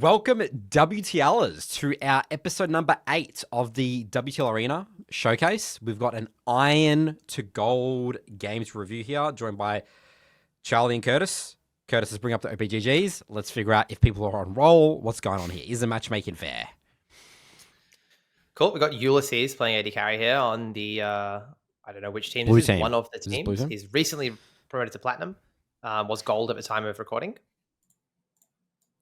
Welcome, WTLers, to our episode number 8 of the WTL Arena Showcase. We've got an Iron to Gold games review here, joined by Charlie and Curtis. Curtis is bringing up the OPGGs. Let's figure out if people are on roll. What's going on here? Is the matchmaking fair? Cool. We've got Ulysses playing AD carry here on the, I don't know which team Blue this team. is. One of the Is this blue teams. team? He's recently promoted to Platinum. Was gold at the time of recording.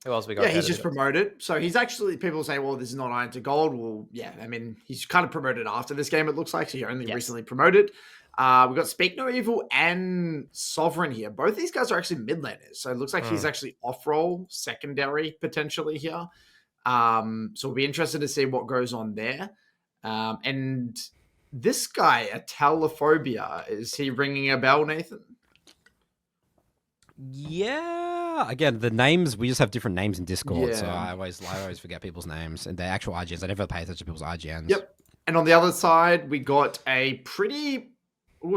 Who else we got? Yeah, he's just promoted. So he's actually, people say, well, this is not Iron to Gold. Well, yeah, I mean, he's kind of promoted after this game, it looks like. So he only recently promoted. We've got Speak No Evil and Sovereign here. Both these guys are actually mid laners. So it looks like he's actually off-roll, secondary potentially here. So we'll be interested to see what goes on there. And this guy, Atelephobia, is he ringing a bell, Nathan? Yeah. Again, the names, we just have different names in Discord, so Yeah. I always forget people's names and their actual IGNs. I never pay attention to people's IGNs. Yep. And on the other side, we got we've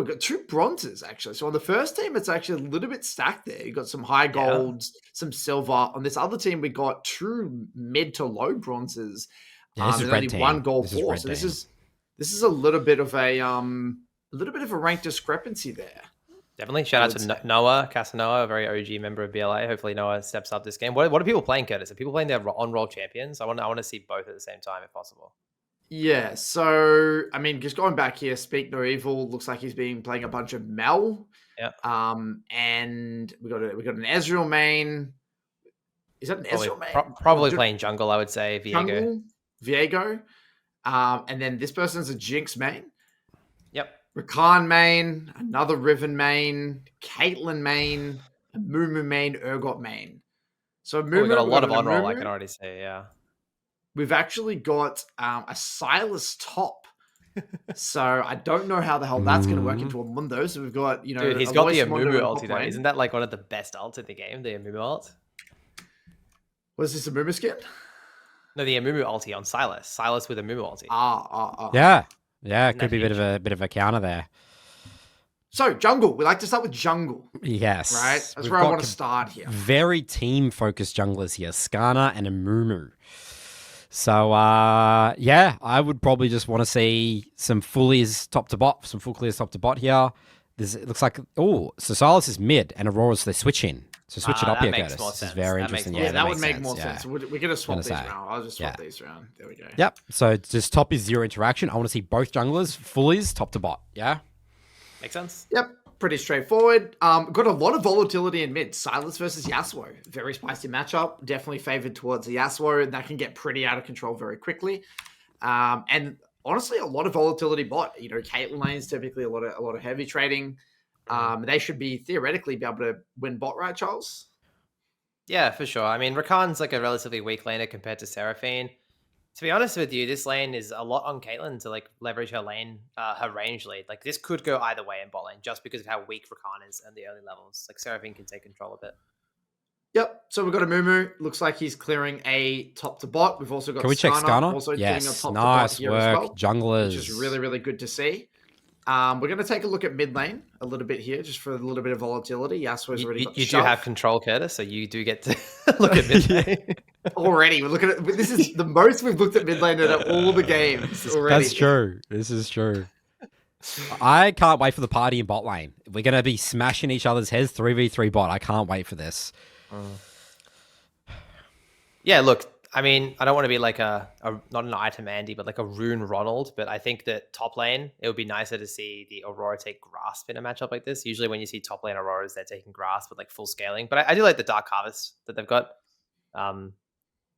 got 2 bronzes, actually. So on the first team, it's actually a little bit stacked there. You got some high golds, some silver. On this other team, we got 2 mid to low bronzes. Yeah, this is red only team. 1 gold This is 4. red So this team. is a little bit of a rank discrepancy there. Definitely. Shout out to Noah, Casanoa, a very OG member of BLA. Hopefully Noah steps up this game. What are people playing, Curtis? Are people playing their on-roll champions? I want to see both at the same time if possible. Yeah, so I mean, just going back here, Speak No Evil looks like he's been playing a bunch of Mel. Yeah. And we got an Ezreal main. Is that an Ezreal main? Probably playing jungle, I would say. Viego. And then this person's a Jinx main. Yep. Rakan main, another Riven main, Caitlyn main, a Mumu main, Urgot main. So Mumu, we got a lot of on-roll, I can already say, yeah. We've actually got a Silas top. So I don't know how the hell that's going to work into a Mundo. So we've got, Dude, he's got the Amumu ulti though. Isn't that like one of the best ults in the game, the Amumu ult? Was this a Mumu skin? No, the Amumu ulti on Silas. Silas with Amumu ulti. Yeah, it could be a bit of a counter there. So jungle, we like to start with jungle. Yes. Right? That's where I want to start here. Very team-focused junglers here. Skana and Amumu. So, yeah, I would probably just want to see some fullies top to bot, some full clears top to bot here. It looks like, so Silas is mid and Aurora's they switch in. So switch it up here, Curtis. This is very interesting. Yeah, that would make more sense. We're going to swap these around. I'll just swap these around. There we go. Yep. So just top is 0 interaction. I want to see both junglers fullies top to bot. Yeah? Makes sense? Yep. Pretty straightforward. Got a lot of volatility in mid. Silas versus Yasuo. Very spicy matchup. Definitely favored towards the Yasuo. And that can get pretty out of control very quickly. And honestly, a lot of volatility bot. You know, Caitlyn lanes typically a lot of heavy trading. They should theoretically be able to win bot, right, Charles? Yeah, for sure. I mean, Rakan's like a relatively weak laner compared to Seraphine. To be honest with you, this lane is a lot on Caitlyn to like leverage her lane, her range lead. Like this could go either way in bot lane just because of how weak Rakan is in the early levels. Like Seraphine can take control a bit. Yep. So we've got a Mumu. Looks like he's clearing a top to bot. We've also got Can we check Skana? Also yes. doing a top Nice to bot work, here as well, junglers. which is really, really good to see. We're going to take a look at mid lane a little bit here, just for a little bit of volatility. Yasuo's already got the You do have control, Curtis, so you do get to look at mid lane. Already, we're looking at this is the most we've looked at mid lane at all the games already. That's true. This is true. I can't wait for the party in bot lane. We're going to be smashing each other's heads 3v3 bot. I can't wait for this. Yeah, look, I mean, I don't want to be like not an item Andy, but like a Rune Ronald. But I think that top lane, it would be nicer to see the Aurora take Grasp in a matchup like this. Usually when you see top lane Auroras, they're taking Grasp with like full scaling. But I do like the Dark Harvest that they've got.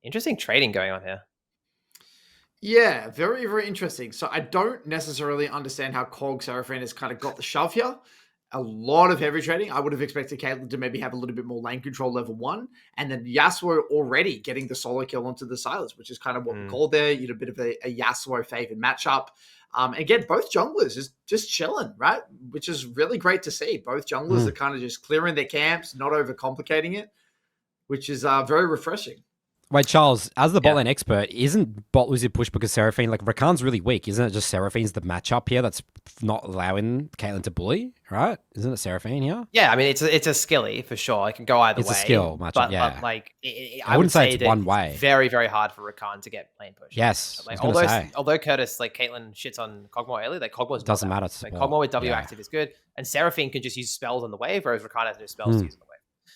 Interesting trading going on here. Yeah, very, very interesting. So I don't necessarily understand how Cog Seraphine has kind of got the shove here. A lot of heavy trading. I would have expected Caitlyn to maybe have a little bit more lane control level 1. And then Yasuo already getting the solo kill onto the Silas, which is kind of what we called there. You know, a bit of a Yasuo favored matchup. Again, both junglers is just chilling, right? Which is really great to see. Both junglers are kind of just clearing their camps, not overcomplicating it, which is very refreshing. Wait, Charles, as the Yeah. bot lane expert, isn't bot losing push because Seraphine, like Rakan's really weak? Isn't it just Seraphine's the matchup here that's not allowing Caitlyn to bully, right? Isn't it Seraphine here? Yeah, I mean it's a skilly for sure. It can go either way. It's a skill matchup, but, yeah. But like I wouldn't say it's that one way. Very, very hard for Rakan to get lane push. Yes, Like, I was gonna say. although Curtis, like Caitlyn shits on Kog'Maw early, like Kog'Maw's Doesn't not matter bad. to Like support. Kog'Maw with W Yeah. active is good, and Seraphine can just use spells on the wave, whereas Rakan has no spells to use on the wave.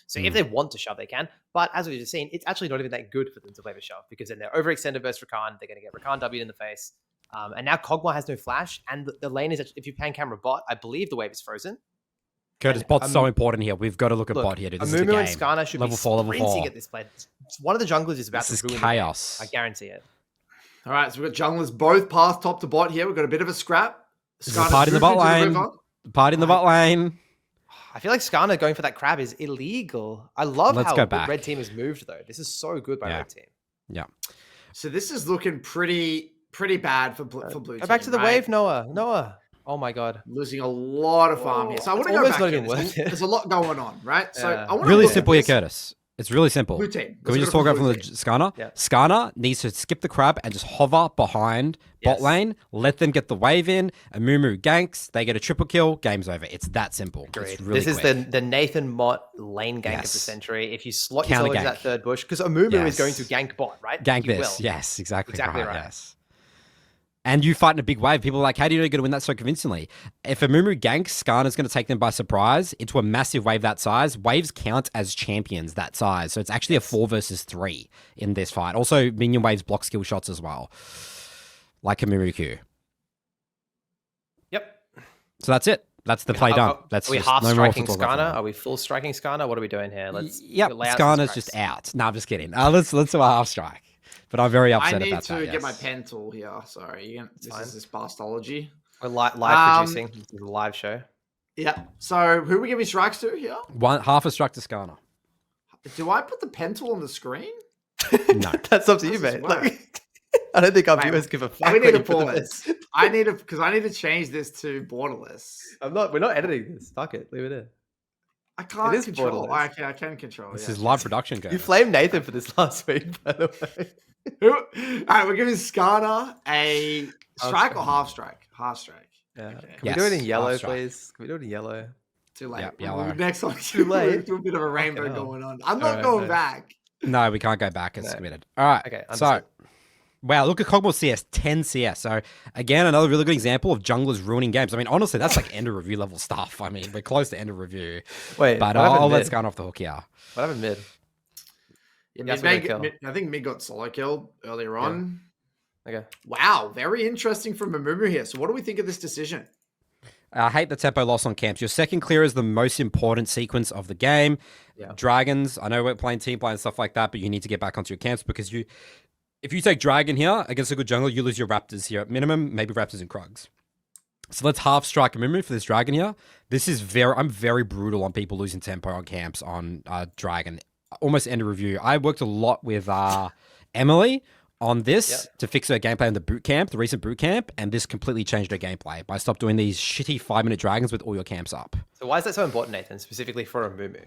So if they want to shove, they can. But as we've just seen, it's actually not even that good for them to play the shove because then they're overextended versus Rakan. They're going to get Rakan W'd in the face. And now Kog'Maw has no flash, and the lane is, if you pan camera bot, I believe the wave is frozen. Curtis, bot's so important here. We've got to look at bot here, dude. This is the Amumu game. and Skana should level be 4, level sprinting 4. at this play. One of the junglers is about This to is ruin chaos. the game. I guarantee it. All right, so we've got junglers both path top to bot here. We've got a bit of a scrap. There's a party in the bot lane. Party in the bot lane. I feel like Skana going for that crab is illegal. I love Let's how go the back. red team has moved, though. This is so good by Yeah. red team. Yeah. So this is looking pretty bad for blue Go team. back to the right? wave, Noah. Oh my god. Losing a lot of farm here. So I want to go almost back not here. even worth it. There's a lot going on, right? So Yeah. I want to Really look at simple here, this. Curtis. It's really simple. Blue team. Can we Let's just go talk about blue from the team. Skana? Yeah. Skana needs to skip the crab and just hover behind bot Yes. lane, let them get the wave in. Amumu ganks, they get a triple kill, game's over. It's that simple. Agreed. It's really This quick. is the Nathan Mott lane gank of the Yes. century. If you slot Counter yourself into gank. that third bush, because Amumu is going to Yes. gank bot, right? gank You this. will. Yes, exactly Exactly right. right. Yes. And you fight in a big wave. People are like, how do you know you're going to win that so convincingly? If Amumu ganks, Skana's going to take them by surprise into a massive wave that size. Waves count as champions that size. So it's actually a 4 versus 3 in this fight. Also, minion waves block skill shots as well. Like Amumu Q. Yep. So that's it. That's the play done. That's Are we just half no more to striking talk about Skana? from Are we full striking Skana? What are we doing here? Let's Yep, lay out some Skana's strikes. just out. No, I'm just kidding. Let's do a half strike. But I'm very I upset need about to that. get my yes. pen tool here. Sorry. This fine. is this bastology. We're live producing. This is a live show. Yeah. So who are we giving strikes to here? Half a strike to Skana. Do I put the pen tool on the screen? No. That's up to you, How does this mate. work? Like, I don't think our Wait, viewers give a fuck. we need when to you put them in. pause. I need to change this to borderless. We're not editing this. Fuck it. Leave it in. I can't is control. borderless. I can control. This yeah. is live production, guys. You flamed Nathan for this last week, by the way. All right, we're giving Skana a strike or half strike. Half strike. Yeah. Okay. Can we do it in Yes, yellow, half strike. please? Can we do it in yellow? Too late. Yep, yellow. Next one. Too late. Do a bit of a rainbow Fucking hell. going on. I'm not Alright, going no. back. No, we can't go back. It's No. committed. All right. Okay, So, understood. wow, look at Cogmore CS, 10 CS. So, again, another really good example of junglers ruining games. I mean, honestly, that's like end of review level stuff. I mean, we're close to end of review. Wait, But what happened I'll let mid? Skana off the hook here. What happened mid? Yeah, Yes, Mid- we got Mid- I think Mid got solo killed earlier on. Okay. Wow, very interesting from Amumu here. So what do we think of this decision? I hate the tempo loss on camps. Your second clear is the most important sequence of the game. Yeah. Dragons, I know we're playing team play and stuff like that, but you need to get back onto your camps because if you take Dragon here against a good jungler, you lose your Raptors here at minimum, maybe Raptors and Krugs. So let's half strike Amumu for this Dragon here. I'm very brutal on people losing tempo on camps on Dragon. Almost end of review. I worked a lot with Emily on this to fix her gameplay in the boot camp, the recent boot camp, and this completely changed her gameplay. But I stopped doing these shitty 5-minute dragons with all your camps up. So why is that so important, Nathan? Specifically for Amumu?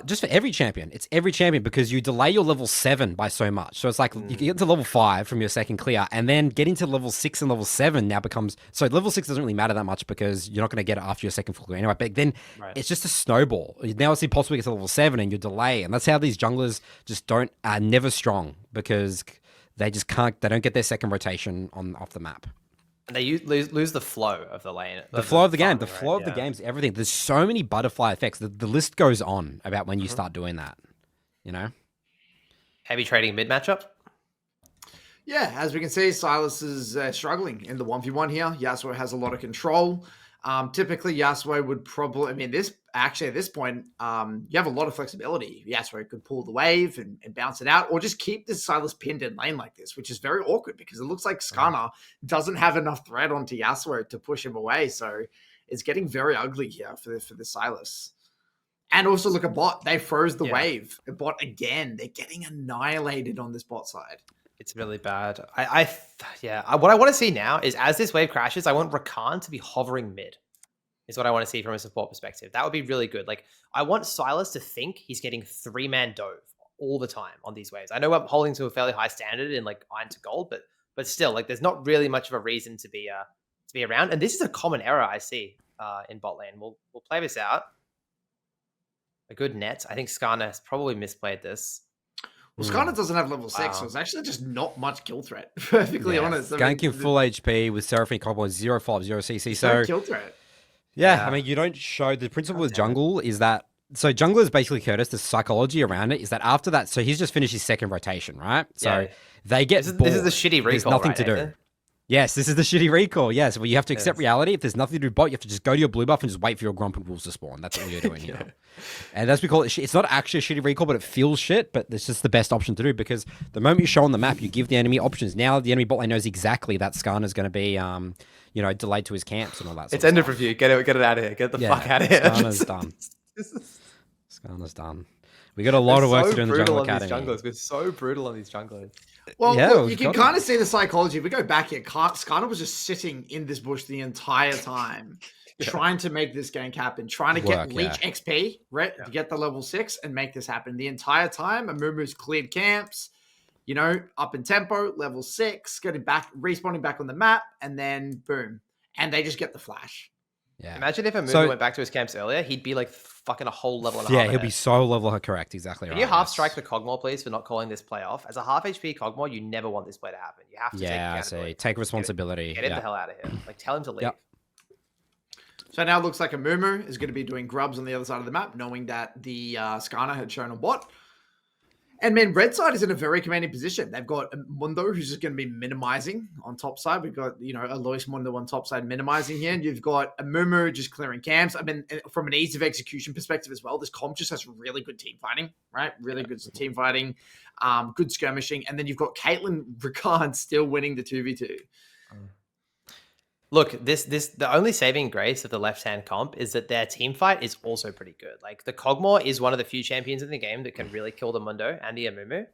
Just for every champion. It's every champion because you delay your level 7 by so much. So it's like you get to level 5 from your second clear, and then getting to level 6 and level 7 now becomes... So level 6 doesn't really matter that much because you're not going to get it after your second full clear anyway. But then it's just a snowball. Now it's impossible to get to level 7 and you delay. And that's how these junglers just are never strong because they just can't... They don't get their second rotation off the map. And they lose the flow of the lane. The flow of the game. The farming, flow right? of the Yeah. game's everything. There's so many butterfly effects. The list goes on about when you start doing that. You know? Heavy trading mid matchup. Yeah, as we can see, Silas is struggling in the 1v1 here. Yasuo has a lot of control. Typically, Yasuo would probably... I mean, at this point, you have a lot of flexibility. Yasuo could pull the wave and bounce it out, or just keep this Silas pinned in lane like this, which is very awkward because it looks like Skana doesn't have enough threat onto Yasuo to push him away. So it's getting very ugly here for the Silas. And also look at bot. They froze the wave. Bot again. They're getting annihilated on this bot side. It's really bad. What I want to see now is as this wave crashes, I want Rakan to be hovering mid. Is what I want to see from a support perspective. That would be really good. Like I want Silas to think he's getting 3-man dove all the time on these waves. I know I'm holding to a fairly high standard in like iron to gold, but still, like there's not really much of a reason to be around. And this is a common error I see in bot lane. We'll play this out. A good net. I think Skarner has probably misplayed this. Well, Skarner doesn't have level 6, so it's actually just not much kill threat, perfectly honest. Ganking full HP with Seraphine Cobble 0.50 CC. So kill threat. Yeah, I mean, you don't show the principle with jungle is that. So jungle is basically Curtis. The psychology around it is that after that, so he's just finished his second rotation, right? So they get this bored. Is the shitty recall. There's nothing to do. Nathan? Yes, this is the shitty recall. Yes, well, you have to accept reality. If there's nothing to do bot, you have to just go to your blue buff and just wait for your Gromp and Wolves to spawn. That's all you're doing here. And that's we call it. It's not actually a shitty recall, but it feels shit. But it's just the best option to do because the moment you show on the map, you give the enemy options. Now the enemy bot lane knows exactly that Skarner's going to be, delayed to his camps and all that. It's ended review. Get it out of here. Get the fuck out of here. Skarner's done. Skarner's done. We got a lot of work to do in the jungle academy. We're so brutal on these junglers. Well, look, you can kind of see the psychology. If we go back here, Skarner was just sitting in this bush the entire time, trying to make this gank happen, trying to get Leech XP, right, to get the level 6 and make this happen. The entire time, Amumu's cleared camps, up in tempo, level 6, getting back, respawning back on the map, and then boom. And they just get the flash. Yeah. Imagine if Amumu went back to his camps earlier, he'd be like fucking a whole level and a half. Yeah, he'll be so level correct, exactly right. Can you half strike the Cogmore, please, for not calling this play off? As a half HP Cogmore, you never want this play to happen. You have to take accountability. Take responsibility. Get him the hell out of here. Like, tell him to leave. Yep. So now it looks like Amumu is going to be doing grubs on the other side of the map, knowing that the Skarner had shown on bot. And man, red side is in a very commanding position. They've got Mundo, who's just going to be minimizing on top side. We've got, Alois Mundo on top side minimizing here. And you've got Amumu just clearing camps. I mean, from an ease of execution perspective as well, this comp just has really good team fighting, right? Really good team fighting, good skirmishing. And then you've got Caitlyn Ricard still winning the 2v2. Look, the only saving grace of the left-hand comp is that their team fight is also pretty good. Like, the Cogmore is one of the few champions in the game that can really kill the Mundo and the Amumu.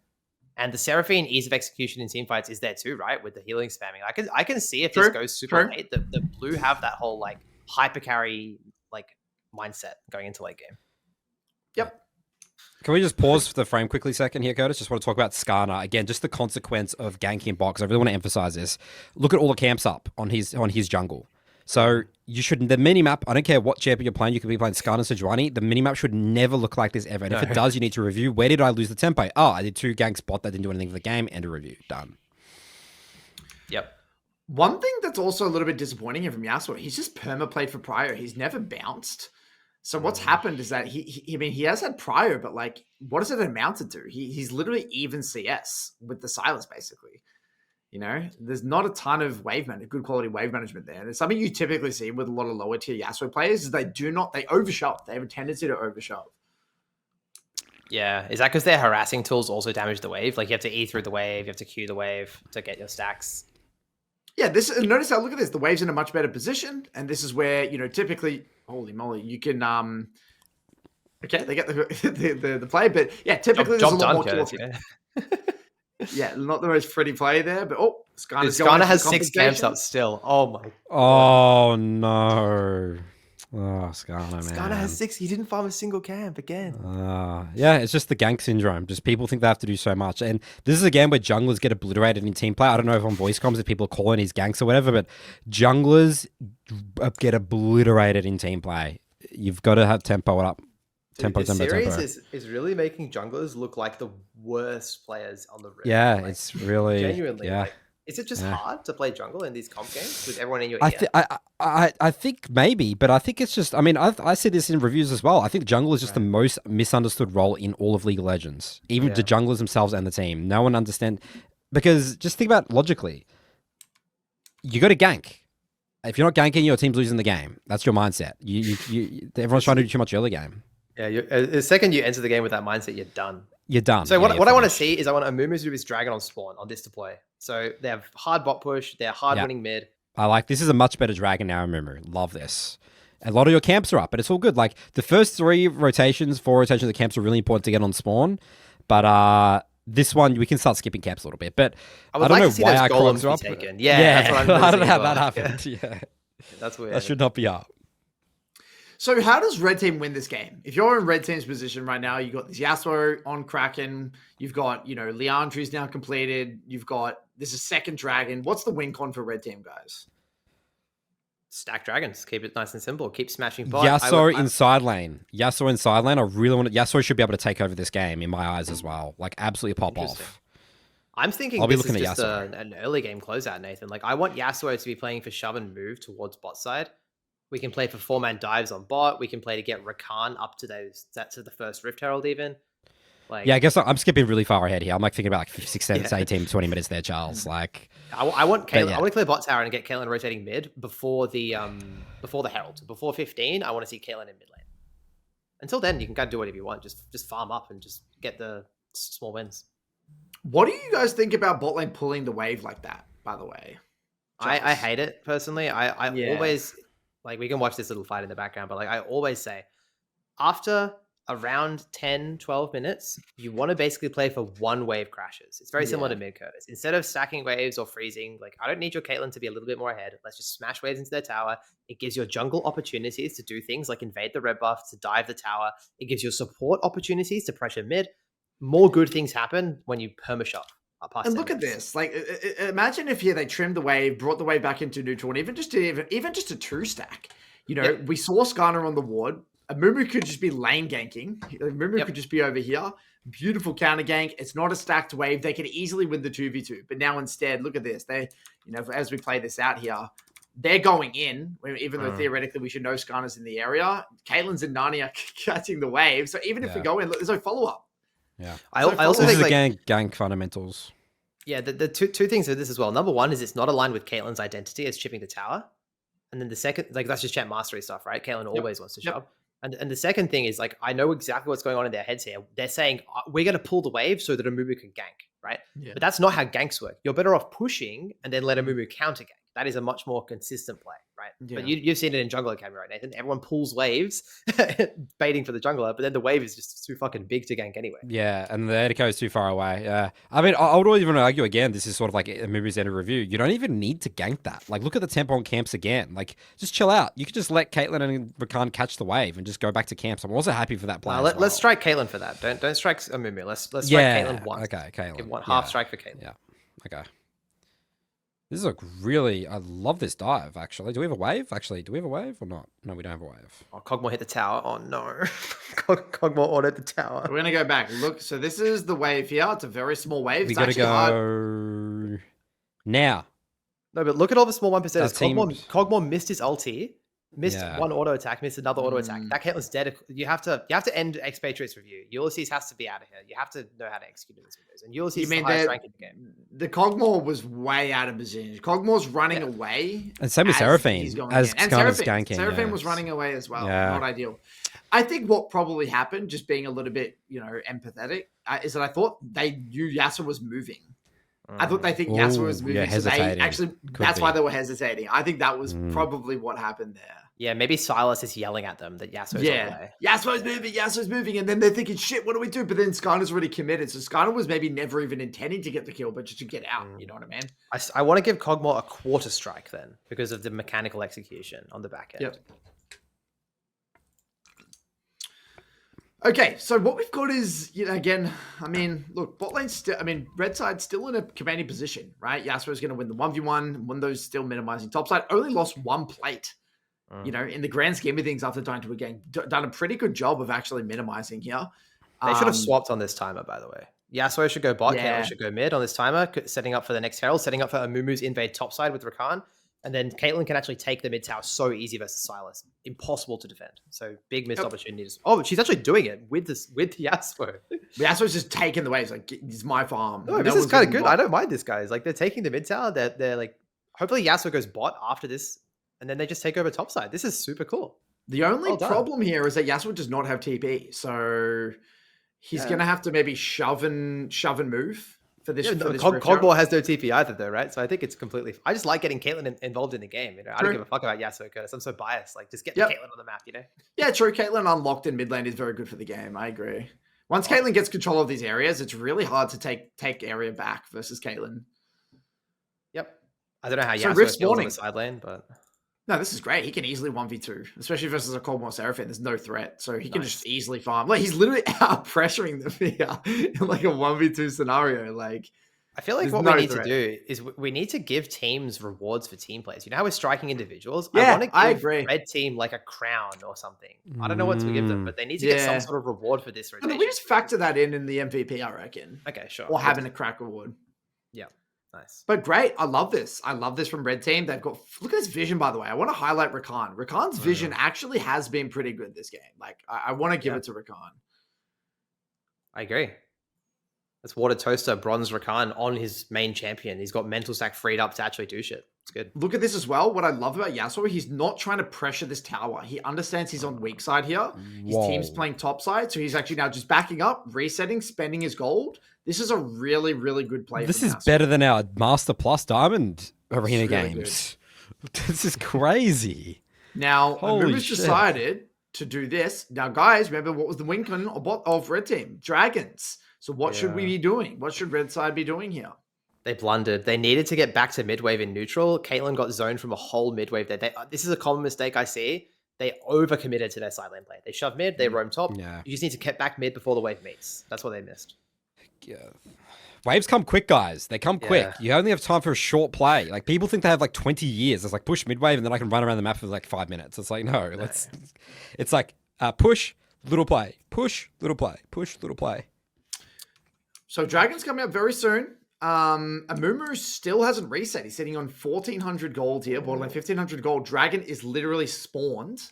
And the Seraphine ease of execution in team fights is there too, right? With the healing spamming. I can see if this goes super late, the blue have that whole, like, hyper carry, like, mindset going into late game. Yep. Can we just pause for the frame quickly second here, Curtis? Just want to talk about Skarner. Again, just the consequence of ganking bot, because I really want to emphasize this. Look at all the camps up on his jungle. So you shouldn't, the minimap, I don't care what champion you're playing, you could be playing Skarner Sejuani, the minimap should never look like this ever. And if it does, you need to review, where did I lose the tempo? Oh, I did 2 ganks bot that didn't do anything for the game, and a review. Done. Yep. One thing that's also a little bit disappointing from Yasuo, he's just perma-played for Prio. He's never bounced. So what's happened is that he has had Prio, but like, what has it amounted to? He's literally even CS with the Silas, basically. There's not a ton of good quality wave management there. And it's something you typically see with a lot of lower tier Yasuo players is they overshove. They have a tendency to overshove. Yeah. Is that because their harassing tools also damage the wave? Like, you have to E through the wave, you have to Q the wave to get your stacks. Yeah, notice how, look at this. The wave's in a much better position. And this is where, typically, holy moly, you can, okay, they get the play, but yeah, typically there's a lot more Curtis, yeah, not the most pretty play there, but Skarner has 6 camps up still. Oh my. Oh no. Oh, Skarner, man. Skarner has 6. He didn't farm a single camp again. Yeah, it's just the gank syndrome. Just people think they have to do so much. And this is a game where junglers get obliterated in team play. I don't know if on voice comms if people are calling these ganks or whatever, but junglers get obliterated in team play. You've got to have tempo up. Tempo. Is really making junglers look like the worst players on the rim. Yeah, like, it's really genuinely. Yeah. Like, is it just hard to play jungle in these comp games with everyone in your ear? I think maybe, but I think it's just. I mean, I see this in reviews as well. I think jungle is just the most misunderstood role in all of League of Legends. Even the junglers themselves and the team, no one understands. Because just think about it logically. You got to gank. If you're not ganking, your team's losing the game. That's your mindset. Everyone's trying to do too much early game. Yeah, the second you enter the game with that mindset, you're done. You're done. So what I want to see is I want Amumu to do his dragon on spawn on this to play. So they have hard bot push. They're hard winning mid. I like this is a much better dragon now. Amumu, love this. A lot of your camps are up, but it's all good. Like the first 4 rotations of the camps are really important to get on spawn. But this one we can start skipping camps a little bit. But I don't know why our golems are up. Yeah, that's what I'm I don't know how that happened. Yeah, that's weird. That should not be up. So how does red team win this game? If you're in red team's position right now, you've got this Yasuo on Kraken. You've got, Leandri's now completed. You've got, this is second dragon. What's the win con for red team, guys? Stack dragons. Keep it nice and simple. Keep smashing bot. Yasuo in side lane. Yasuo in side lane. I really want Yasuo should be able to take over this game in my eyes as well. Like absolutely pop off. I'm thinking I'll be this looking is at just an early game closeout, Nathan. Like I want Yasuo to be playing for shove and move towards bot side. We can play for 4-man dives on bot. We can play to get Rakan up to the first Rift Herald even. Like, yeah, I guess I'm skipping really far ahead here. I'm like thinking about like 6, 7, 18, 20 minutes there, Charles. Like, I want Caitlyn. I want to clear bot tower and get Caitlyn rotating mid before the Herald. Before 15, I want to see Caitlyn in mid lane. Until then, you can kind of do whatever you want. Just farm up and just get the small wins. What do you guys think about bot lane pulling the wave like that? By the way, I hate it personally. I always like we can watch this little fight in the background, but like I always say, after around 10, 12 minutes, you want to basically play for one wave crashes. It's very similar to mid Curtis. Instead of stacking waves or freezing, like I don't need your Caitlyn to be a little bit more ahead. Let's just smash waves into their tower. It gives your jungle opportunities to do things like invade the red buff, to dive the tower. It gives your support opportunities to pressure mid. More good things happen when you perma-shove. And look at this. Like, imagine if here they trimmed the wave, brought the wave back into neutral, and even just a 2-stack. We saw Skarner on the ward. Amumu could just be lane ganking. Amumu could just be over here. Beautiful counter gank. It's not a stacked wave. They could easily win the 2v2. But now instead, look at this. They, as we play this out here, they're going in, even though theoretically we should know Skarner's in the area. Caitlyn's and Nani are catching the wave. So even if we go in, there's no follow-up. Yeah. I also think gang fundamentals. Yeah, the two things with this as well. Number one is it's not aligned with Caitlyn's identity as chipping the tower. And then the second, like that's just champ mastery stuff, right? Caitlyn always wants to shove. And the second thing is like, I know exactly what's going on in their heads here. They're saying, we're going to pull the wave so that Amumu can gank, right? Yeah. But that's not how ganks work. You're better off pushing and then let Amumu counter gank. That is a much more consistent play, right? Yeah. But you've seen it in Jungle Academy, right, Nathan? Everyone pulls waves, baiting for the jungler, but then the wave is just too fucking big to gank anyway. Yeah, and the Echo is too far away. Yeah, I mean, I would even argue again, this is sort of like a movie's end of review. You don't even need to gank that. Like, look at the tempo on camps again. Like, just chill out. You could just let Caitlyn and Rakan catch the wave and just go back to camps. I'm also happy for that play. Let's strike Caitlyn for that. Don't strike Amumu. Let's strike Caitlyn once. Okay, Caitlyn. Give one half strike for Caitlyn. Yeah. Okay. This is a really, I love this dive, actually. Do we have a wave? Actually, do we have a wave or not? No, we don't have a wave. Oh, Kog'Maw hit the tower. Oh, no. Kog'Maw ordered the tower. We're going to go back. Look, so this is the wave here. It's a very small wave. We got to go now. No, but look at all the small 1%ers. Kog'Maw missed his ulti. Missed one auto attack, missed another auto attack. That Caitlyn's dead. You have to end Expatriate's review. Ulysses has to be out of here. You have to know how to execute in this videos. And Ulysses is the highest rank in the game. The Kog'Maw was way out of position. Kog'Maw's running away. And same with Seraphine. As Skarner's ganking. Seraphine was running away as well. Not ideal. I think what probably happened, just being a little bit, empathetic, is that I thought they knew Yasuo was moving. I thought they think Yasuo was moving. Yeah, so they actually, that's why they were hesitating. I think that was probably what happened there. Yeah, maybe Silas is yelling at them that Yasuo's on the way. Yasuo's moving, and then they're thinking, shit, what do we do? But then Skarner's already committed. So Skarner was maybe never even intending to get the kill, but just to get out, you know what I mean? I want to give Kog'Maw a quarter strike then, because of the mechanical execution on the back end. Yep. Okay, so what we've got is, again, I mean, look, bot lane's still, red side's still in a commanding position, right? Yasuo's going to win the 1v1, Mundo's still minimizing top side, only lost one plate. In the grand scheme of things, after dying to a game, done a pretty good job of actually minimizing here. They should have swapped on this timer, by the way. Yasuo should go bot, Caitlyn should go mid on this timer, setting up for the next Herald, setting up for Amumu's invade topside with Rakan, and then Caitlyn can actually take the mid tower so easy versus Silas. Impossible to defend. So big missed opportunities. Oh, she's actually doing it with Yasuo. Yasuo's just taking the waves, like, it's my farm. No, this is kind of good. I don't mind this, guys. Like, they're taking the mid tower. They're like, hopefully Yasuo goes bot after this, and then they just take over topside. This is super cool. The only problem here is that Yasuo does not have TP, so he's going to have to maybe shove and move for this. Kog'Maw has no TP either, though, right? So I think it's completely. I just like getting Caitlyn involved in the game. I don't give a fuck about Yasuo, Curtis. I'm so biased. Like, just get Caitlyn on the map, Yeah, true. Caitlyn unlocked in mid lane is very good for the game. I agree. Once Caitlyn gets control of these areas, it's really hard to take area back versus Caitlyn. Yep. I don't know how Yasuo feels on the side lane, but No, this is great. He can easily 1v2, especially versus a Cold War Seraphim. There's no threat. So he can just easily farm. Like, he's literally out pressuring them here in like a 1v2 scenario. Like, I feel like what we need to do is we need to give teams rewards for team plays. You know how we're striking individuals? Yeah, I want to give agree. red team like a crown or something. I don't know what to give them, but they need to get some sort of reward for this rotation. We just factor that in the MVP, I reckon. Okay, sure. Or having a crack reward. Yeah, nice. But great. I love this. I love this from red team. They've got, look at his vision, by the way. I want to highlight Rakan. Rakan's vision actually has been pretty good this game. Like, I want to give it to Rakan. I agree. That's Warted Toaster, Bronze Rakan on his main champion. He's got mental stack freed up to actually do shit. It's good. Look at this as well. What I love about Yasuo, he's not trying to pressure this tower. He understands he's on weak side here. His team's playing top side, so he's actually now just backing up, resetting, spending his gold. This is a really, really good play. This is better than our Master Plus Diamond Arena really games. This is crazy. Now, Amumu's decided to do this. Now, guys, remember what was the win con of red team? Dragons. So what should we be doing? What should red side be doing here? They blundered. They needed to get back to midwave in neutral. Caitlyn got zoned from a whole midwave there. This is a common mistake I see. They overcommitted to their side lane play. They shove mid, they roam top. Yeah. You just need to get back mid before the wave meets. That's what they missed. Yeah. Waves come quick, guys. They come quick. You only have time for a short play. Like, people think they have like 20 years. It's like push midwave and then I can run around the map for like 5 minutes. It's like, no, let's. It's like push, little play, push, little play, push, little play. So Dragon's coming up very soon. Amumu still hasn't reset. He's sitting on 1,400 gold here, borderline 1,500 gold. Dragon is literally spawned.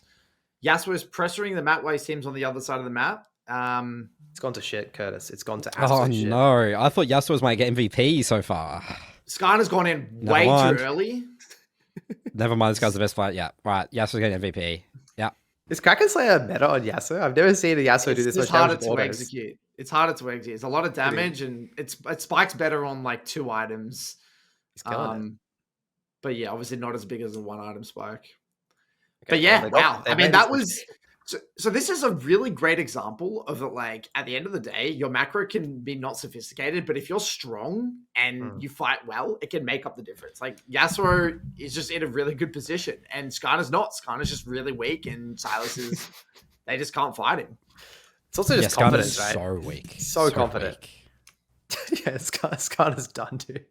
Yasuo is pressuring the map waste teams on the other side of the map. It's gone to shit, Curtis. It's gone to absolute shit. Oh, no. I thought Yasuo was my MVP so far. Skarner's gone in way too early. Never mind. This guy's the best player. Yeah, right. Yasuo's getting MVP. Yeah. Is Kraken Slayer meta on Yasuo? I've never seen a Yasuo do this much damage. It's harder to execute. It's harder to execute. It's a lot of damage, and it spikes better on like 2 items. He's killing it. But yeah, obviously not as big as a 1 item spike. Okay, but yeah, wow. I mean, that was... So this is a really great example of it. Like, at the end of the day, your macro can be not sophisticated, but if you're strong and you fight well, it can make up the difference. Like, Yasuo is just in a really good position, and Skarner's not. Skarner's just really weak, and Silas is... they just can't fight him. It's also just confidence, right? So weak. So confident. Yeah, Skarner's done, dude.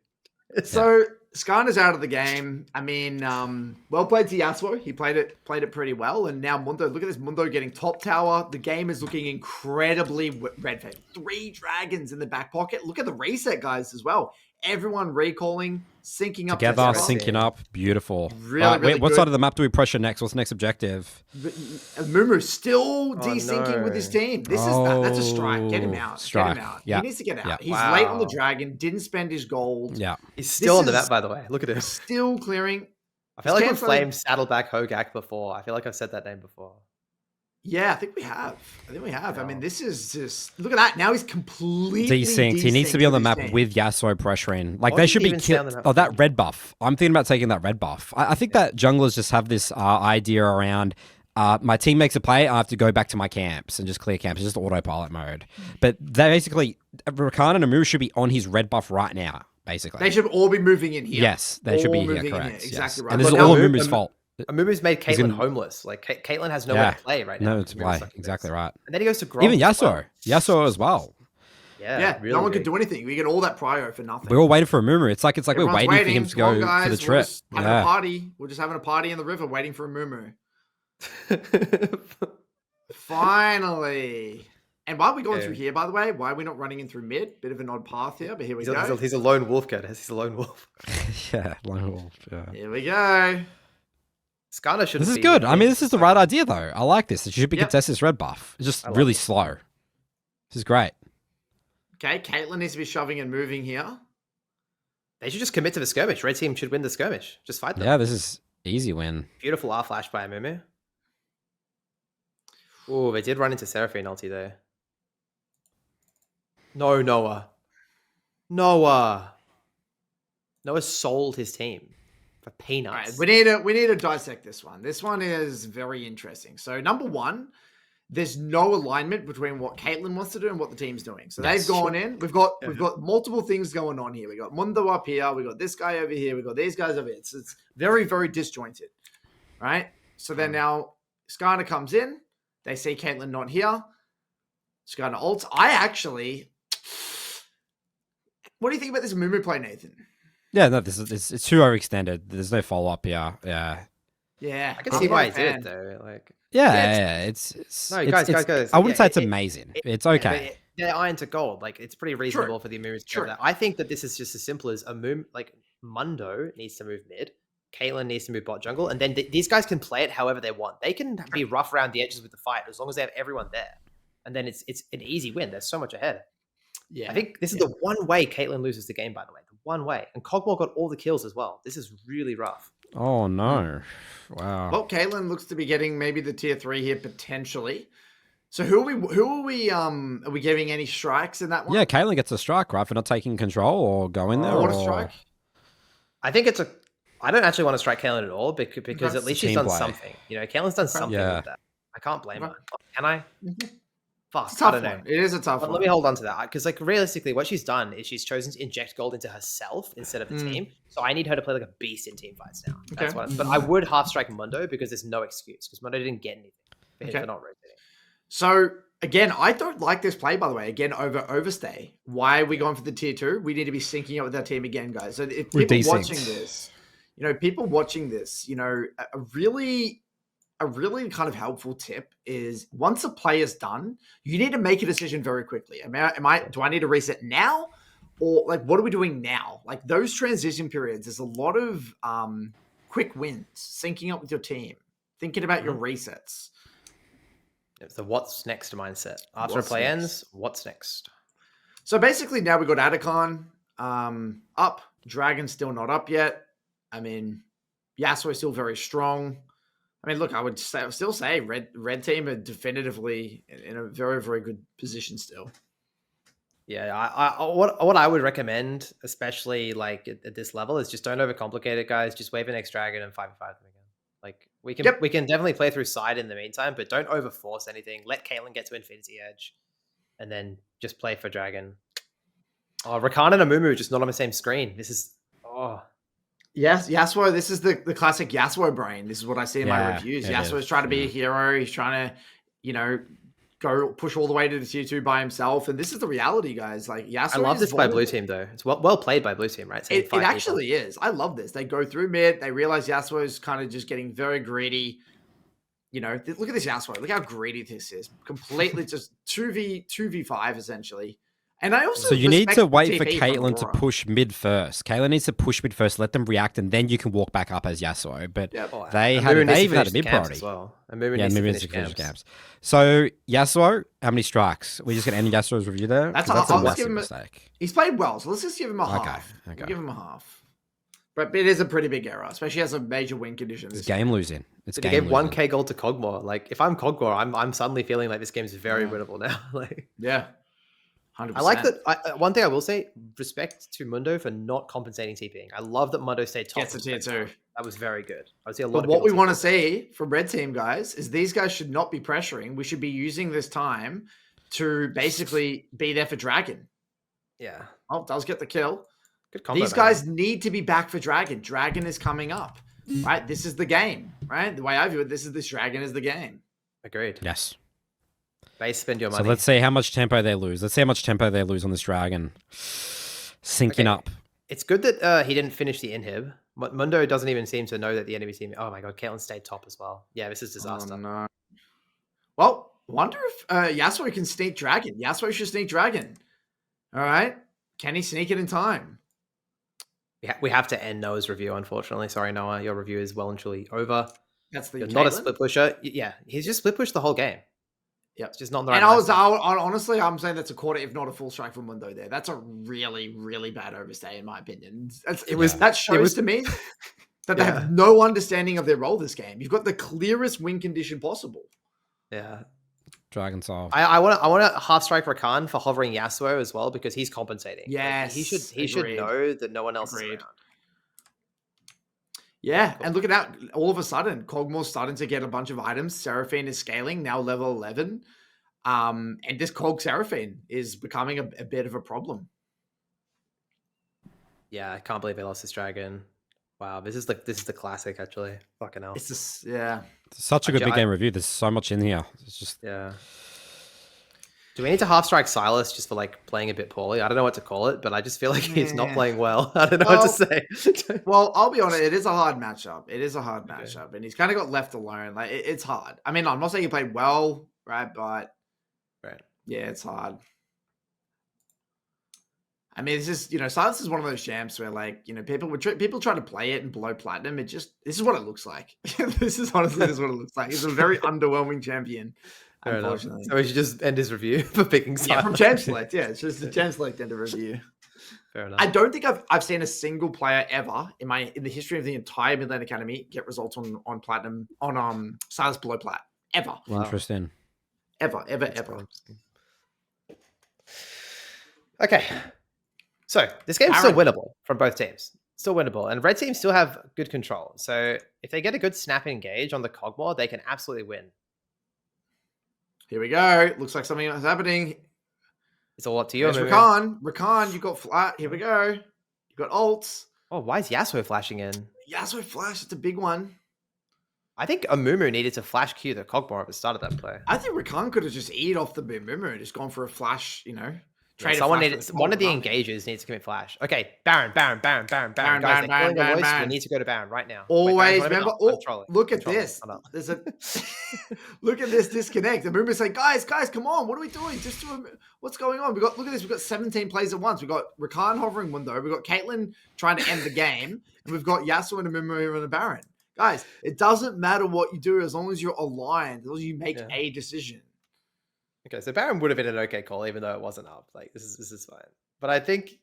So Skarner's out of the game. I mean, well played to Yasuo. He played it pretty well. And now Mundo, look at this Mundo getting top tower. The game is looking incredibly red fed. 3 dragons in the back pocket. Look at the reset, guys, as well. Everyone recalling, syncing up together, syncing up. Beautiful. Really, really what good. side of the map do we pressure next? What's the next objective? Mumu still desyncing with his team. This is that's a strike. Get him out. Strike. Get him out. Yeah. He needs to get out. Yeah. He's late on the dragon. Didn't spend his gold. Yeah. He's still on the map, by the way. Look at him. Still clearing. I feel like we've flamed Saddlebackhoegak before. I feel like I've said that name before. Yeah, I think we have. Yeah. I mean, this is just... Look at that. Now he's completely desynced. He needs to be on the map with Yasuo pressuring. Like, they should be killed. Oh, that red buff. I'm thinking about taking that red buff. I think that junglers just have this idea around... my team makes a play, I have to go back to my camps and just clear camps. It's just autopilot mode. But they basically... Rakan and Amumu should be on his red buff right now, basically. They should all be moving in here. Yes, they should be here, correct. Exactly yes. right. And this is all Amumu's fault. Amumu's made Caitlyn homeless. Like, Caitlyn has nowhere to play right now. No, to play. Exactly right. And then he goes to Grom. Even Yasuo. Yasuo as well. Yeah, really no one could do anything. We get all that prio for nothing. We're all waiting for Amumu. It's like we're waiting for him to go guys, for the trip. Having a party. We're just having a party in the river waiting for Amumu. Finally. And why are we going through here, by the way? Why are we not running in through mid? Bit of an odd path here, but here we go. He's a lone wolf, Curtis. He's a lone wolf. Yeah, lone wolf. Yeah. Here we go. Skarner shouldn't. This is good. I mean, this is the right idea, though. I like this. It should be contested red buff. It's just really slow. This is great. Okay, Caitlyn needs to be shoving and moving here. They should just commit to the skirmish. Red team should win the skirmish. Just fight them. Yeah, this is easy win. Beautiful R flash by Amumu. Oh, they did run into Seraphine ulti there. No, Noah. Noah sold his team for peanuts. All right, we need to dissect this one. This one is very interesting. So number one, there's no alignment between what Caitlyn wants to do and what the team's doing. So they've gone in. We've got multiple things going on here. We got Mundo up here. We got this guy over here. We got these guys over here. It's very, very disjointed. right? So then now Skarner comes in. They see Caitlyn not here. Skarner ults. What do you think about this Mumu play, Nathan? Yeah, no, it's too overextended. There's no follow up here. Yeah. Yeah, I can I'm see not why a he did fan. it though. Like, Yeah, it's no, it's, guys. I wouldn't Yeah, say it's amazing. It's okay. they're iron to gold. Like, it's pretty reasonable for the Mumu to go for that. I think that this is just as simple as like Mundo needs to move mid, Caitlyn needs to move bot jungle, and then these guys can play it however they want. They can be rough around the edges with the fight as long as they have everyone there, and then it's an easy win. They're so much ahead. Yeah, I think this is the one way Caitlyn loses the game, by the way. The one way. And Cogmore got all the kills as well. This is really rough. Oh no. Wow. Well, Caitlyn looks to be getting maybe the tier 3 here potentially. So who are we giving any strikes in that one? Yeah, Caitlyn gets a strike, right, for not taking control or going there. What or... a strike. I think I don't actually want to strike Caitlyn at all because at least she's done something. You know, Caitlyn's done something with that. I can't blame her. Can I? Fuck, It's a tough I don't know. one. It is a tough one. Let me hold on to that because, like, realistically, what she's done is she's chosen to inject gold into herself instead of the team. So I need her to play like a beast in team fights now. That's but I would half strike Mundo because there's no excuse because Mundo didn't get anything for not rotating. So again, I don't like this play, by the way. Again, overstay. Why are we going for the tier 2? We need to be syncing up with our team again, guys. So if people watching this, a really kind of helpful tip is once a player's done, you need to make a decision very quickly. Do I need to reset now? Or like, what are we doing now? Like those transition periods, there's a lot of quick wins, syncing up with your team, thinking about your resets. It's the what's next mindset. After a play ends, what's next? So basically now we've got Atacon up. Dragon's still not up yet. I mean, Yasuo's still very strong. I mean, look, I would still say red team are definitively in a very, very good position still. Yeah, what I would recommend, especially like at this level, is just don't overcomplicate it, guys. Just wave an X Dragon and 5v5 them again. Like we can definitely play through side in the meantime, but don't overforce anything. Let Caitlyn get to Infinity Edge, and then just play for Dragon. Oh, Rakan and Amumu just not on the same screen. This is Yes, Yasuo. This is the classic Yasuo brain. This is what I see in my reviews. Yasuo's trying to be a hero. He's trying to, go push all the way to the tier 2 by himself. And this is the reality, guys. Like Yasuo. I love this by Blue Team though. It's well played by Blue Team, right? It actually is. I love this. They go through mid. They realize Yasuo's kind of just getting very greedy. Look at this Yasuo. Look how greedy this is. Completely just 2v5 essentially. And I also you need to wait for Caitlyn to push mid first. Caitlyn needs to push mid first, let them react, and then you can walk back up as Yasuo. But they even had a mid priority. As well. Maybe needs to finish camps. So Yasuo, how many strikes? We're just gonna end Yasuo's review there. That's a massive mistake. He's played well, so let's just give him a half. Okay. We'll give him a half. But it is a pretty big error, especially as a major win condition. It's game losing. He gave 1k gold to Cogmore. Like if I'm Cogmore, I'm suddenly feeling like this game is very winnable now. Like 100%. I like that. One thing I will say, respect to Mundo for not compensating TPing. I love that Mundo stayed top. Gets the tier 2. That was very good. I would see a lot. But what we want to see from red team, guys, is these guys should not be pressuring. We should be using this time to basically be there for Dragon. Yeah. Oh, does get the kill. Good combo. These guys need to be back for Dragon. Dragon is coming up, right? This is the game, right? The way I view it, this Dragon is the game. Agreed. Yes. Base spend your money. So let's see how much tempo they lose. Let's see how much tempo they lose on this Dragon. Syncing up. It's good that he didn't finish the inhib. Mundo doesn't even seem to know that the enemy team. Oh my god, Caitlyn stayed top as well. Yeah, this is disaster. Oh, no. Well, wonder if Yasuo can sneak Dragon. Yasuo should sneak Dragon. All right. Can he sneak it in time? We have to end Noah's review, unfortunately. Sorry, Noah. Your review is well and truly over. That's the You're not a split pusher. Yeah, he's just split pushed the whole game. Yep. It's just not the right. And honestly, I'm saying that's a quarter, if not a full strike from Mundo there. That's a really, really bad overstay, in my opinion. That shows to me that they have no understanding of their role this game. You've got the clearest win condition possible. Yeah. Dragon Soul. I want to half strike Rakan for hovering Yasuo as well because he's compensating. Yes, like, he should know that no one else is around. Yeah, and look at that. All of a sudden, Cogmore's starting to get a bunch of items. Seraphine is scaling, now level 11. And this Cog Seraphine is becoming a bit of a problem. Yeah, I can't believe they lost this Dragon. Wow, this is the classic actually. Fucking hell. It's just yeah. Such a good big game review. There's so much in here. It's just yeah. Do we need to half strike Silas just for like playing a bit poorly? I don't know what to call it, but I just feel like he's not playing well. I don't know what to say. Well, I'll be honest, it is a hard matchup. It is a hard matchup, and he's kind of got left alone. Like it's hard. I mean, I'm not saying he played well, right? But yeah, it's hard. I mean, it's just, Silence is one of those champs where, like, people try to play it and below platinum. This is what it looks like. This is what it looks like. He's a very underwhelming champion, unfortunately. So we should just end his review for picking Silence. Yeah, from Champ Select. Yeah, it's just a Champ Select end of review. Fair enough. I don't think I've seen a single player ever in the history of the entire Midland Academy get results on platinum on Silence below plat ever. Wow. Interesting. Ever. Okay. So this game's still winnable from both teams. Still winnable. And red teams still have good control. So if they get a good snap and engage on the Cogmore, they can absolutely win. Here we go. Looks like something is happening. It's all up to you. There's Rakan, you got flat. Here we go. You got ults. Oh, why is Yasuo flashing in? Yasuo flash. It's a big one. I think Amumu needed to flash Q the Cogmore at the start of that play. I think Rakan could have just eat off the Amumu and just gone for a flash, One of the engagers needs to commit flash. Okay, Baron. Guys, they're calling a voice. We need to go to Baron right now. Always remember. Look at this. There's a look at this disconnect. The Amumu saying, "Guys, come on! What are we doing? What's going on? Look at this. We've got 17 plays at once. We've got Rakan hovering window. We've got Caitlyn trying to end the game, and we've got Yasuo and Amumu here on the Baron. Guys, it doesn't matter what you do as long as you're aligned, as long as you make a decision." Okay, so Baron would have been an okay call, even though it wasn't up. Like this is fine. But I think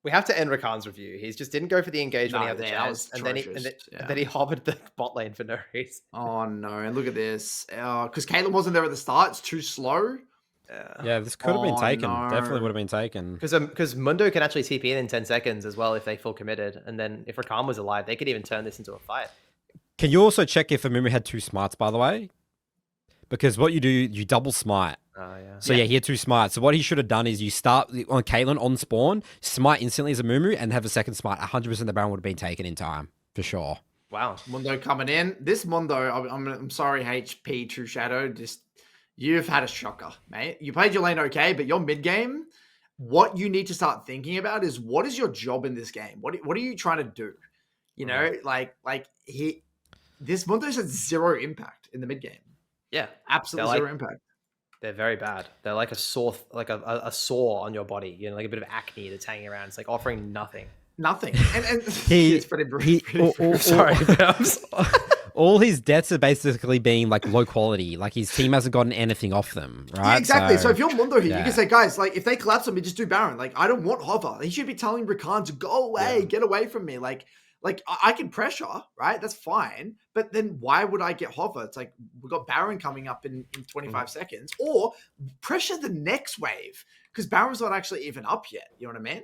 we have to end Rakan's review. He just didn't go for the engage when he had the chance, and then he hovered the bot lane for no reason. Oh no! And look at this, because Caitlyn wasn't there at the start. It's too slow. Yeah, this could have been taken. No. Definitely would have been taken. Because Mundo can actually TP in 10 seconds as well if they full committed, and then if Rakan was alive, they could even turn this into a fight. Can you also check if Amumu had 2 smarts, by the way? Because what you do, you double smite. So he had 2 smites. So what he should have done is you start on Caitlyn on spawn, smite instantly as a Amumu, and have a second smite. 100% the Baron would have been taken in time, for sure. Wow. Mundo coming in. This Mundo, I'm sorry, HP2SHADOW, you've had a shocker, mate. You played your lane okay, but your mid game, what you need to start thinking about is what is your job in this game? What are you trying to do? This Mundo's had 0 impact in the mid game. Yeah, absolutely 0 impact. They're very bad. They're like a sore, like a sore on your body. Like a bit of acne that's hanging around. It's like offering nothing. Nothing. And it's pretty sorry. All his deaths are basically being like low quality. Like his team hasn't gotten anything off them, right? Yeah, exactly. So if you're Mundo here, you can say, guys, like if they collapse on me, just do Baron. Like I don't want hover. He should be telling Rakan to go away, get away from me. Like I can pressure, right? That's fine. But then why would I get hover? It's like we've got Baron coming up in 25 seconds, or pressure the next wave because Baron's not actually even up yet. You know what I mean?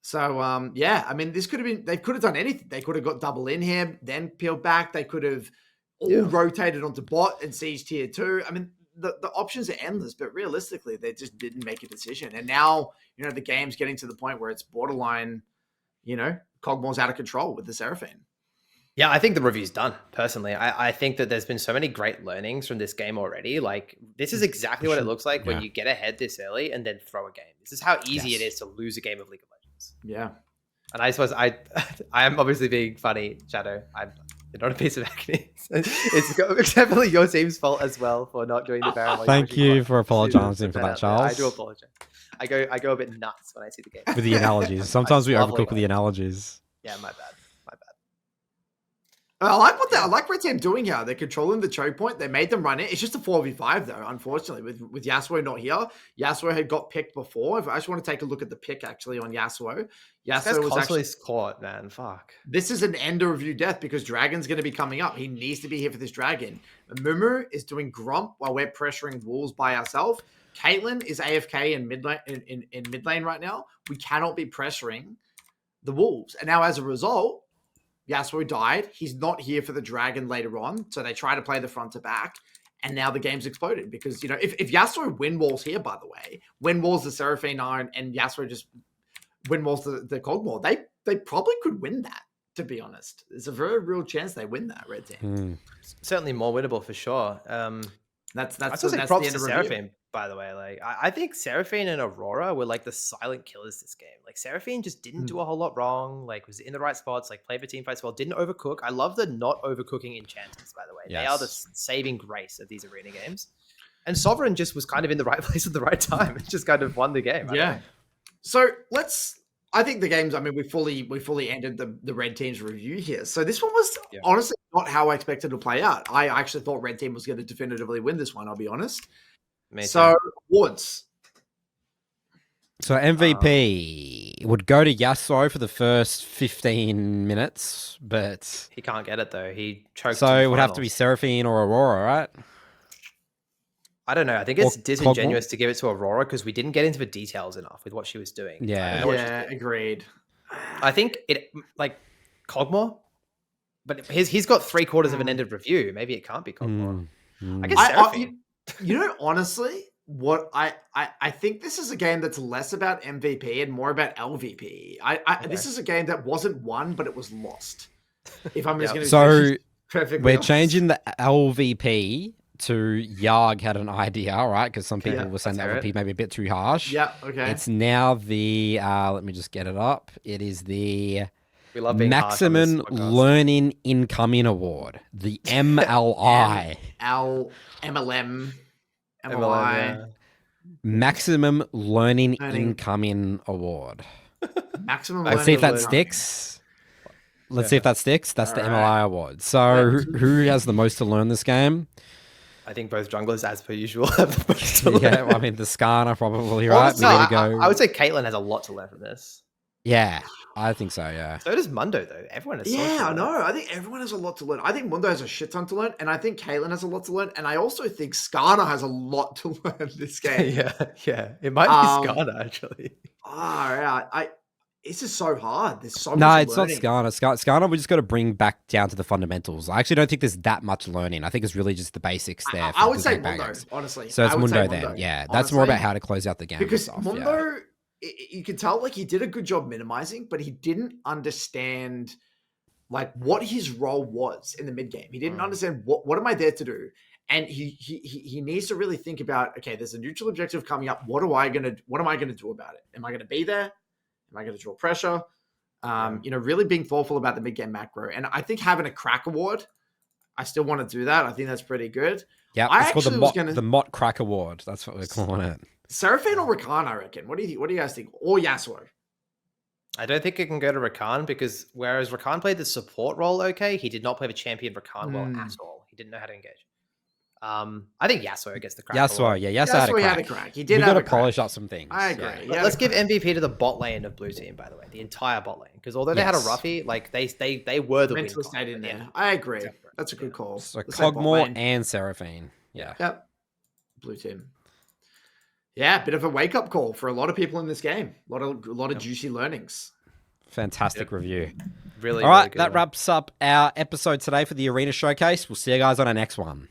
So, I mean, this could have been, they could have done anything. They could have got double in here, then peeled back. They could have all rotated onto bot and siege tier 2. I mean, the options are endless, but realistically, they just didn't make a decision. And now, the game's getting to the point where it's borderline, Cogmore's out of control with the Seraphine. Yeah, I think the review's done, personally. I think that there's been so many great learnings from this game already. Like, this is exactly what it looks like when you get ahead this early and then throw a game. This is how easy it is to lose a game of League of Legends. Yeah. And I suppose I am obviously being funny, Shadow. You're not a piece of acne. It's definitely your team's fault as well for not doing the Baron. Thank you for apologizing for that, Charles. I do apologize. I go a bit nuts when I see the game. With the analogies. Sometimes we overcook with the analogies. Yeah, my bad. I like Red Team doing here. They're controlling the choke point. They made them run it. It's just a 4v5 though, unfortunately, with Yasuo not here. Yasuo had got picked before. I just want to take a look at the pick actually on Yasuo. Yasuo was constantly caught, man. Fuck. This is an end of review death because Dragon's going to be coming up. He needs to be here for this Dragon. Mumu is doing Grump while we're pressuring Wolves by ourselves. Caitlyn is AFK in mid lane right now. We cannot be pressuring the Wolves. And now as a result, Yasuo died. He's not here for the Dragon later on. So they try to play the front to back. And now the game's exploded because, if Yasuo win walls here, by the way, win walls the Seraphine are and Yasuo just win was the Cogmore, they probably could win that. To be honest, there's a very real chance they win that red team. Certainly more winnable for sure. That's I the say end props of to review. Seraphine, by the way. Like I think Seraphine and Aurora were like the silent killers this game. Like Seraphine just didn't do a whole lot wrong. Like was in the right spots. Like played for team fights well. Didn't overcook. I love the not overcooking enchantments. By the way, they are the saving grace of these arena games. And Sovereign just was kind of in the right place at the right time. It just kind of won the game. Yeah. So I think the games, I mean, we fully ended the red team's review here. So this one was honestly not how I expected to play out. I actually thought red team was going to definitively win this one, I'll be honest. So awards. So MVP would go to Yasuo for the first 15 minutes, but he can't get it though. He choked. So it would have to be Seraphine or Aurora, right? I don't know. I think it's disingenuous to give it to Aurora because we didn't get into the details enough with what she was doing. Yeah, agreed. I think it like Cogmore, but he's got 3/4 of an ended review. Maybe it can't be Cogmore. I guess Seraphine. Honestly, what I think this is a game that's less about MVP and more about LVP. This is a game that wasn't won, but it was lost. If I'm just going to perfectly we're honest. changing the LVP to Yarg had an idea, right? Because some people were saying that would be maybe a bit too harsh. Yeah, okay. It's now the, let me just get it up. It is the we love being Maximum Learning Incoming Award, the MLI. MLI. Maximum Learning Incoming Award. Maximum Let's see if that sticks. Let's see if that sticks. That's the MLI award. So who has the most to learn this game? I think both junglers, as per usual, have the most to learn. Yeah, I mean, the Skana probably, right? I would say Caitlyn has a lot to learn from this. Yeah, I think so, yeah. So does Mundo, though. Everyone has I know. I think everyone has a lot to learn. I think Mundo has a shit ton to learn, and I think Caitlyn has a lot to learn, and I also think Skana has a lot to learn this game. yeah. It might be Skana, actually. This is so hard. There's so much No, it's learning. not Skana. Skana, we just got to bring back down to the fundamentals. I actually don't think there's that much learning. I think it's really just the basics there. I would say Mundo, honestly. So it's Mundo then. Yeah, that's more about how to close out the game. Because Mundo, you can tell like he did a good job minimizing, but he didn't understand like what his role was in the mid game. He didn't understand what am I there to do, and he needs to really think about, okay, there's a neutral objective coming up. What am I gonna do about it? Am I gonna be there? Am I going to draw pressure? Really being thoughtful about the mid-game macro. And I think having a crack award, I still want to do that. I think that's pretty good. Yeah, it's called the Mott Crack Award. That's what we're calling it. Seraphine or Rakan, I reckon. What do you guys think? Or Yasuo? I don't think it can go to Rakan because whereas Rakan played the support role okay, he did not play the champion Rakan well at all. He didn't know how to engage. I think Yasuo gets the crack. Yasuo had a crack. He did have to polish up some things. I agree. Yeah. Let's give MVP to the bot lane of blue team, by the way, the entire bot lane, because although they had a roughie, like they were the mental state in there. I agree. That's a good call. So Cogmore and Seraphine. Yeah. Yep. Blue team. Yeah, bit of a wake up call for a lot of people in this game. A lot of juicy learnings. Fantastic review. Really. All right, really good that wraps up our episode today for the Arena Showcase. We'll see you guys on our next one.